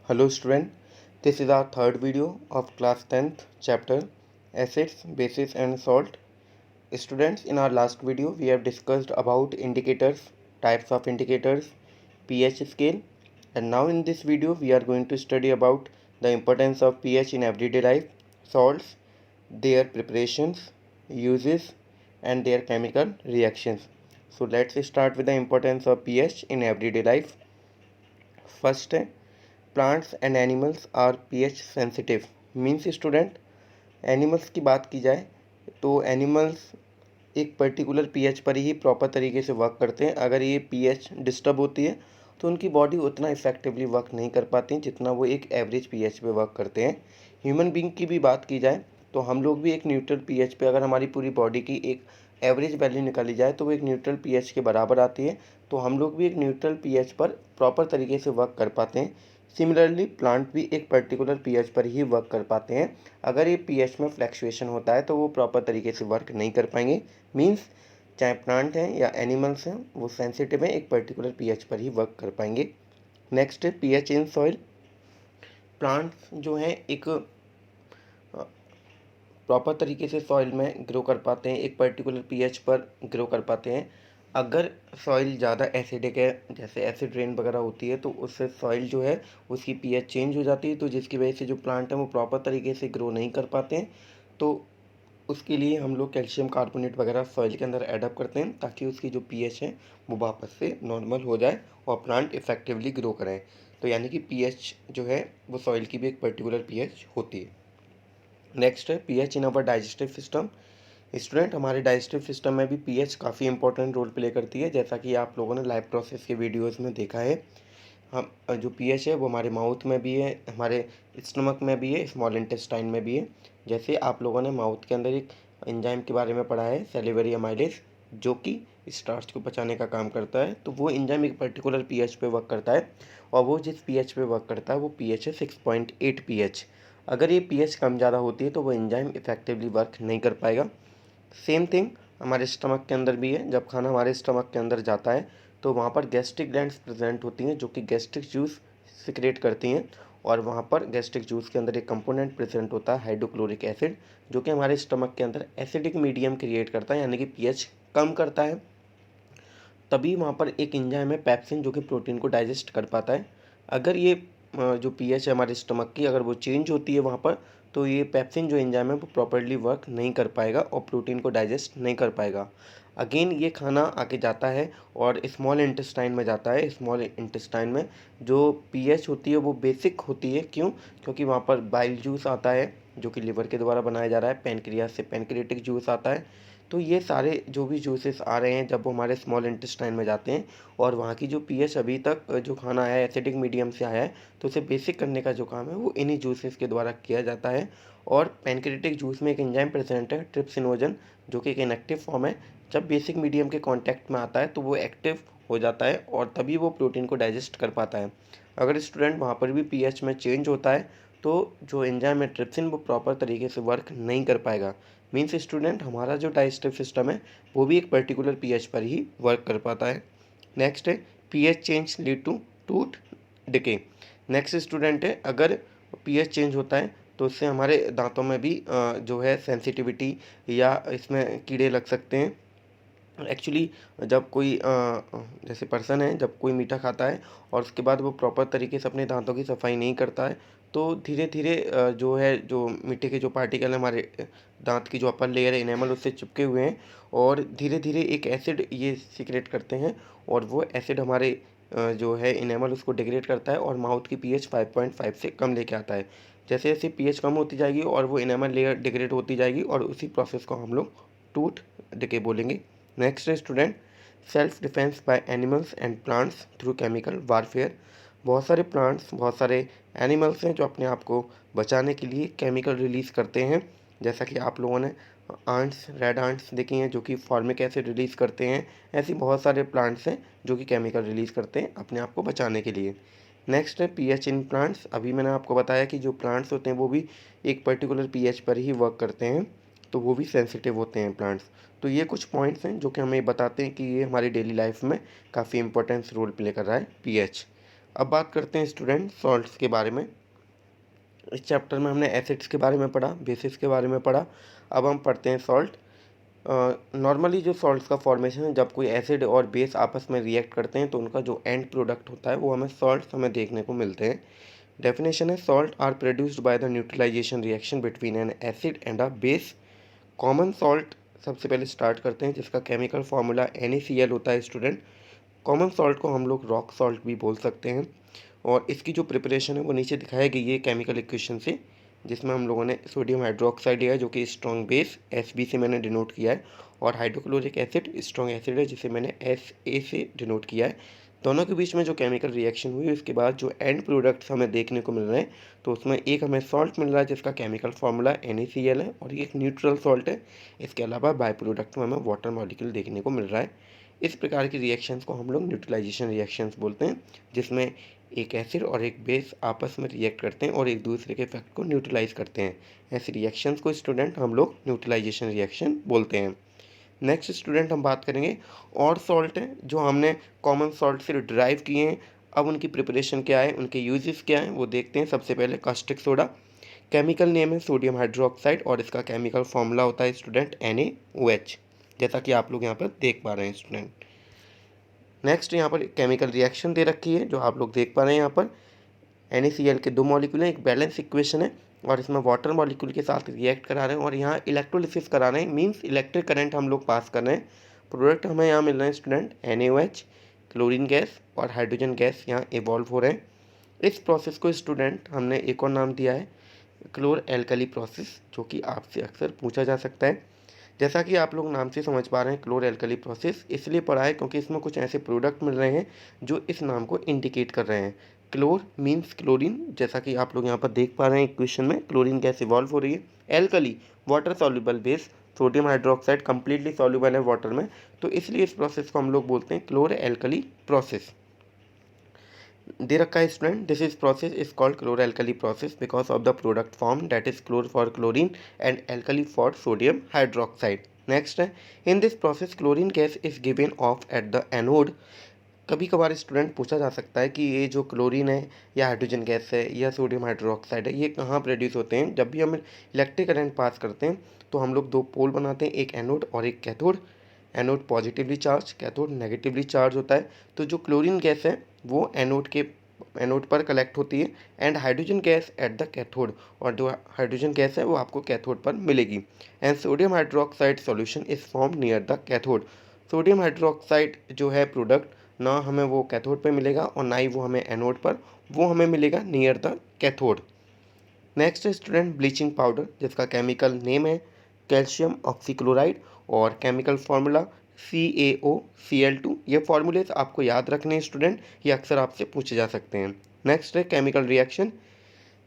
Hello student, this is our third video of class 10th chapter Acids, Bases and Salt. Students, in our last video we have discussed about indicators, types of indicators, pH scale, and now in this video we are going to study about the importance of pH in everyday life, salts, their preparations, uses and their chemical reactions. So let's start with the importance of pH in everyday life. First है plants and animals are pH sensitive. Means student, animals की बात की जाए तो animals एक particular pH पर ही proper तरीके से वर्क करते हैं। अगर ये पीएच डिस्टर्ब होती है तो उनकी बॉडी उतना इफेक्टिवली वर्क नहीं कर पाती जितना वो एक एवरेज पीएच पे वर्क करते हैं। ह्यूमन बींग की भी बात की जाए तो हम लोग भी एक न्यूट्रल पीएच पे, अगर हमारी पूरी बॉडी की एक एवरेज वैल्यू निकाली जाए तो वो एक न्यूट्रल पीएच के बराबर आती है। तो हम लोग भी एक न्यूट्रल पीएच पर प्रॉपर तरीके से वर्क कर पाते हैं। सिमिलरली प्लांट भी एक पर्टिकुलर पीएच पर ही वर्क कर पाते हैं। अगर ये पीएच में फ्लैक्चुएशन होता है तो वो प्रॉपर तरीके से वर्क नहीं कर पाएंगे। मीन्स चाहे प्लांट हैं या एनिमल्स हैं, वो सेंसिटिव हैं, एक पर्टिकुलर पीएच पर ही वर्क कर पाएंगे। नेक्स्ट है पीएच इन सॉइल। प्लांट्स जो हैं एक प्रॉपर तरीके से सॉइल में ग्रो कर पाते हैं, एक पर्टिकुलर पीएच पर ग्रो कर पाते हैं। अगर सॉइल ज़्यादा एसिडिक है, जैसे एसिड रेन वगैरह होती है, तो उससे सॉइल जो है उसकी पीएच चेंज हो जाती है, तो जिसकी वजह से जो प्लांट है वो प्रॉपर तरीके से ग्रो नहीं कर पाते हैं। तो उसके लिए हम लोग कैल्शियम कार्बोनेट वगैरह सॉइल के अंदर एडअप करते हैं ताकि उसकी जो पीएच है वो वापस से नॉर्मल हो जाए और प्लांट इफेक्टिवली ग्रो करें। तो यानी कि पीएच जो है वो सॉइल की भी एक पर्टिकुलर पीएच होती है। नेक्स्ट है पीएच इन अवर डाइजेस्टिव सिस्टम। स्टूडेंट, हमारे डाइजेस्टिव सिस्टम में भी पीएच काफ़ी इंपॉर्टेंट रोल प्ले करती है, जैसा कि आप लोगों ने लाइव प्रोसेस के वीडियोस में देखा है। हम जो पीएच है वो हमारे माउथ में भी है, हमारे स्टमक में भी है, स्मॉल इंटेस्टाइन में भी है। जैसे आप लोगों ने माउथ के अंदर एक एंजाइम के बारे में पढ़ा है, सैलिवरी अमाइलेज, जो कि स्टार्च को पचाने का काम करता है। तो वो एंजाइम एक पर्टिकुलर पीएच पे वर्क करता है और वो जिस पीएच पे वर्क करता है वो पीएच है 6.8 पीएच। अगर ये पीएच कम ज़्यादा होती है तो वो एंजाइम इफेक्टिवली वर्क नहीं कर पाएगा। सेम थिंग हमारे स्टमक के अंदर भी है। जब खाना हमारे स्टमक के अंदर जाता है तो वहाँ पर गैस्ट्रिक ग्लैंड्स प्रेजेंट होती हैं जो कि गैस्ट्रिक जूस सिक्रेट करती हैं, और वहाँ पर गैस्ट्रिक जूस के अंदर एक कंपोनेंट प्रेजेंट होता है हाइड्रोक्लोरिक एसिड, जो कि हमारे स्टमक के अंदर एसिडिक मीडियम क्रिएट करता है, यानी कि पीएच कम करता है। तभी वहाँ पर एक एंजाइम है पेप्सिन जो कि प्रोटीन को डाइजेस्ट कर पाता है। अगर ये जो पीएच है हमारे स्टमक की, अगर वो चेंज होती है वहाँ पर, तो ये पेप्सिन जो एंजाइम है वो प्रॉपर्ली वर्क नहीं कर पाएगा और प्रोटीन को डाइजेस्ट नहीं कर पाएगा। अगेन ये खाना आके जाता है और स्मॉल इंटेस्टाइन में जाता है। स्मॉल इंटेस्टाइन में जो पीएच होती है वो बेसिक होती है। क्यों? क्योंकि वहाँ पर बाइल जूस आता है जो कि लिवर के द्वारा बनाया जा रहा है, पेनक्रियास से पेनक्रियाटिक जूस आता है। तो ये सारे जो भी जूसेस आ रहे हैं जब वो हमारे स्मॉल इंटेस्टाइन में जाते हैं और वहाँ की जो पीएच अभी तक जो खाना आया है एसिडिक मीडियम से आया है, तो उसे बेसिक करने का जो काम है वो इन्हीं जूसेस के द्वारा किया जाता है। और पेनक्रियाटिक जूस में एक एंजाइम प्रेजेंट है ट्रिप्सिनोजन, जो कि एक इनएक्टिव फॉर्म है। जब बेसिक मीडियम के कांटेक्ट में आता है तो वो एक्टिव हो जाता है और तभी वो प्रोटीन को डाइजेस्ट कर पाता है। अगर स्टूडेंट वहाँ पर भी पीएच में चेंज होता है तो जो एंजाइम है ट्रिप्सिन वो प्रॉपर तरीके से वर्क नहीं कर पाएगा। मीन्स स्टूडेंट, हमारा जो डाइजेस्टिव सिस्टम है वो भी एक पर्टिकुलर पीएच पर ही वर्क कर पाता है। नेक्स्ट है pH change lead to tooth decay. Next student है, अगर पीएच चेंज होता है तो उससे हमारे दांतों में भी जो है सेंसिटिविटी या इसमें कीड़े लग सकते हैं। एक्चुअली जब कोई जैसे पर्सन है, जब कोई मीठा खाता है और उसके बाद वो प्रॉपर तरीके से अपने दांतों की सफाई नहीं करता है तो धीरे धीरे जो है जो मीठे के जो पार्टिकल है हमारे दांत की जो अपर लेयर है इनेमल उससे चिपके हुए हैं और धीरे धीरे एक एसिड ये सीक्रेट करते हैं और वो एसिड हमारे जो है इनेमल उसको डिग्रेड करता है और माउथ की पीएच 5.5 से कम लेके आता है। जैसे जैसे पीएच कम होती जाएगी और वो इनेमल लेयर डिग्रेड होती जाएगी और उसी प्रोसेस को हम लोग टूथ डिके बोलेंगे। नेक्स्ट है student self defence by animals and plants through chemical warfare. बहुत सारे प्लांट्स, बहुत सारे एनिमल्स हैं जो अपने आप को बचाने के लिए केमिकल रिलीज़ करते हैं। जैसा कि आप लोगों ने आंट्स, रेड आंट्स देखी हैं जो कि फॉर्मिक एसिड रिलीज़ करते हैं। ऐसी बहुत सारे प्लांट्स हैं जो कि केमिकल रिलीज़ करते हैं अपने आप को बचाने के लिए। नेक्स्ट है पीएच इन प्लांट्स। अभी मैंने आपको बताया कि जो प्लांट्स होते हैं वो भी एक पर्टिकुलर पीएच पर ही वर्क करते हैं, तो वो भी सेंसिटिव होते हैं प्लांट्स। तो ये कुछ पॉइंट्स हैं जो कि हमें बताते हैं कि ये हमारी डेली लाइफ में काफ़ी इंपॉर्टेंस रोल प्ले कर रहा है पीएच। अब बात करते हैं स्टूडेंट सॉल्ट्स के बारे में। इस चैप्टर में हमने एसिड्स के बारे में पढ़ा, बेसिस के बारे में पढ़ा। अब हम पढ़ते हैं सॉल्ट। नॉर्मली जो सॉल्ट्स का फॉर्मेशन है, जब कोई एसिड और बेस आपस में रिएक्ट करते हैं तो उनका जो एंड प्रोडक्ट होता है वो हमें सॉल्ट्स हमें देखने को मिलते हैं। डेफिनेशन है, salt are produced by the neutralisation reaction between an acid and a base. Common salt सबसे पहले स्टार्ट करते हैं, जिसका केमिकल फार्मूला NaCl होता है स्टूडेंट। कॉमन सॉल्ट को हम लोग रॉक सॉल्ट भी बोल सकते हैं, और इसकी जो प्रिपरेशन है वो नीचे दिखाई गई है केमिकल इक्वेशन से, जिसमें हम लोगों ने सोडियम हाइड्रोक्साइड लिया है जो कि स्ट्रॉन्ग बेस Sb से मैंने डिनोट किया है, और हाइड्रोक्लोरिक एसिड स्ट्रॉन्ग एसिड है जिसे मैंने Sa से डिनोट किया है। दोनों के बीच में जो केमिकल रिएक्शन हुई उसके बाद जो एंड प्रोडक्ट्स हमें देखने को मिल रहे हैं, तो उसमें एक हमें सॉल्ट मिल रहा है जिसका केमिकल फार्मूला NaCl है, और ये एक न्यूट्रल सॉल्ट है। इसके अलावा बाय प्रोडक्ट में हमें वाटर मॉलिक्यूल देखने को मिल रहा है। इस प्रकार की रिएक्शंस को हम लोग न्यूट्रलाइजेशन रिएक्शंस बोलते हैं, जिसमें एक एसिड और एक बेस आपस में रिएक्ट करते हैं और एक दूसरे के इफेक्ट को न्यूट्रलाइज करते हैं। ऐसे रिएक्शंस को स्टूडेंट हम लोग न्यूट्रलाइजेशन रिएक्शन बोलते हैं। नेक्स्ट स्टूडेंट हम बात करेंगे और सॉल्ट है जो हमने कॉमन सॉल्ट से डिराइव किए हैं। अब उनकी प्रिपरेशन क्या है, उनके यूजेस क्या हैं, वो देखते हैं। सबसे पहले कास्टिक सोडा, केमिकल नेम है सोडियम हाइड्रोक्साइड, और इसका केमिकल फॉर्मूला होता है स्टूडेंट NaOH, जैसा कि आप लोग यहाँ पर देख पा रहे हैं स्टूडेंट। नेक्स्ट यहाँ पर केमिकल रिएक्शन दे रखी है जो आप लोग देख पा रहे हैं। यहाँ पर NaCl के 2 मॉलिक्यूल हैं, एक बैलेंस इक्वेशन है, और इसमें वाटर मॉलिक्यूल के साथ रिएक्ट करा रहे हैं, और यहाँ इलेक्ट्रोलिसिस करा रहे हैं, मींस इलेक्ट्रिक करंट हम लोग पास कर रहे हैं। प्रोडक्ट हमें यहाँ मिल रहे हैं स्टूडेंट NaOH, क्लोरीन गैस और हाइड्रोजन गैस यहाँ इवॉल्व हो रहे हैं। इस प्रोसेस को स्टूडेंट हमने एक और नाम दिया है क्लोर एल्कली प्रोसेस, जो कि आपसे अक्सर पूछा जा सकता है। जैसा कि आप लोग नाम से समझ पा रहे हैं, क्लोर एल्कली प्रोसेस इसलिए पढ़ा है क्योंकि इसमें कुछ ऐसे प्रोडक्ट मिल रहे हैं जो इस नाम को इंडिकेट कर रहे हैं। क्लोर मीन्स क्लोरीन, जैसा कि आप लोग यहाँ पर देख पा रहे हैं इक्वेशन में, क्लोरीन गैस इवॉल्व हो रही है। Alkali water soluble base, sodium hydroxide completely soluble है वाटर में, तो इसलिए इस प्रोसेस को हम लोग बोलते हैं क्लोर एल्कली प्रोसेस। दे रखा है student, this is process is called chlor alkali process because of the product form that is chlor for chlorine and alkali for sodium hydroxide. Next है, in this process chlorine gas is given off at the anode. कभी कभार student पूछा जा सकता है कि ये जो क्लोरीन है या हाइड्रोजन गैस है या सोडियम हाइड्रोक्साइड है, ये कहाँ प्रोड्यूस होते हैं। जब भी हम इलेक्ट्रिक करंट पास करते हैं तो हम लोग 2 पोल बनाते हैं, एक एनोड और एक cathode. Anode positively charge, cathode negatively charge होता है। तो जो क्लोरीन गैस है वो एनोड पर कलेक्ट होती है, and hydrogen gas at the cathode, और जो हाइड्रोजन गैस है वो आपको कैथोड पर मिलेगी। And sodium hydroxide solution is form near the cathode. Sodium hydroxide जो है प्रोडक्ट, ना हमें वो कैथोड पर मिलेगा और ना ही वो हमें एनोड पर, वो हमें मिलेगा near the cathode. Next student bleaching powder, जिसका केमिकल नेम है कैल्शियम ऑक्सीक्लोराइड और केमिकल फार्मूला CaOCl2। ये फार्मूलेस आपको याद रखने हैं स्टूडेंट, ये अक्सर आपसे पूछे जा सकते हैं। नेक्स्ट है केमिकल रिएक्शन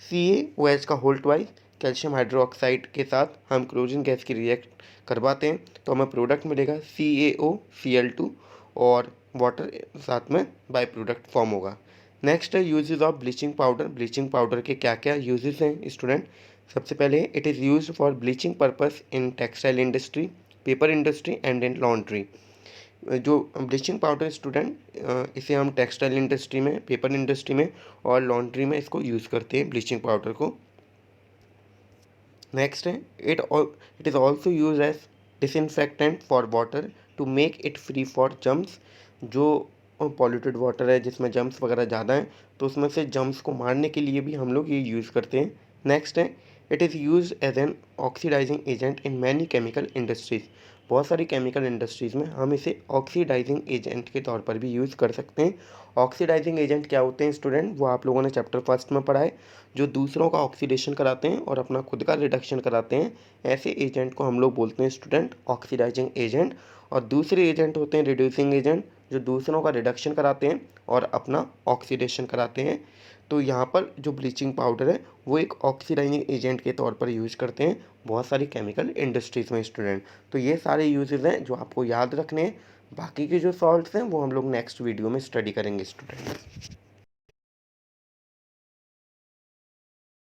CaOH का होल ट्वाइस, कैल्शियम हाइड्रोक्साइड के साथ हम क्लोरीन गैस की रिएक्ट करवाते हैं तो हमें प्रोडक्ट मिलेगा CaOCl2, और वाटर साथ में बाई प्रोडक्ट फॉर्म होगा। नेक्स्ट है uses of bleaching powder. Bleaching powder के क्या क्या यूजेस हैं स्टूडेंट। सबसे पहले it is used for bleaching purpose in textile industry, paper industry and in laundry. जो ब्लीचिंग पाउडर स्टूडेंट, इसे हम टेक्सटाइल इंडस्ट्री में, पेपर इंडस्ट्री में और लॉन्ड्री में इसको यूज़ करते हैं ब्लीचिंग पाउडर को। नेक्स्ट है it is also use as disinfectant for water to make it free for germs. जो पॉल्यूटेड वाटर है जिसमें जम्स वगैरह ज़्यादा हैं, तो उसमें से जम्स को मारने के लिए भी हम लोग ये यूज़ करते हैं। नेक्स्ट है it is use as an oxidising agent in many chemical industries. बहुत सारी केमिकल इंडस्ट्रीज़ में हम इसे ऑक्सीडाइजिंग एजेंट के तौर पर भी यूज़ कर सकते हैं। ऑक्सीडाइजिंग एजेंट क्या होते हैं स्टूडेंट, वो आप लोगों ने चैप्टर फर्स्ट में पढ़ा है, जो दूसरों का ऑक्सीडेशन कराते हैं और अपना खुद का रिडक्शन कराते हैं। ऐसे एजेंट को हम लोग बोलते हैं स्टूडेंट ऑक्सीडाइजिंग एजेंट। और दूसरे एजेंट होते हैं रिड्यूसिंग एजेंट, जो दूसरों का रिडक्शन कराते हैं और अपना ऑक्सीडेशन कराते हैं। तो यहाँ पर जो ब्लीचिंग पाउडर है वो एक ऑक्सीडाइजिंग एजेंट के तौर पर यूज़ करते हैं बहुत सारी केमिकल इंडस्ट्रीज़ में स्टूडेंट। तो ये सारे यूजेस हैं जो आपको याद रखने हैं। बाकी के जो सॉल्ट्स हैं वो हम लोग नेक्स्ट वीडियो में स्टडी करेंगे स्टूडेंट।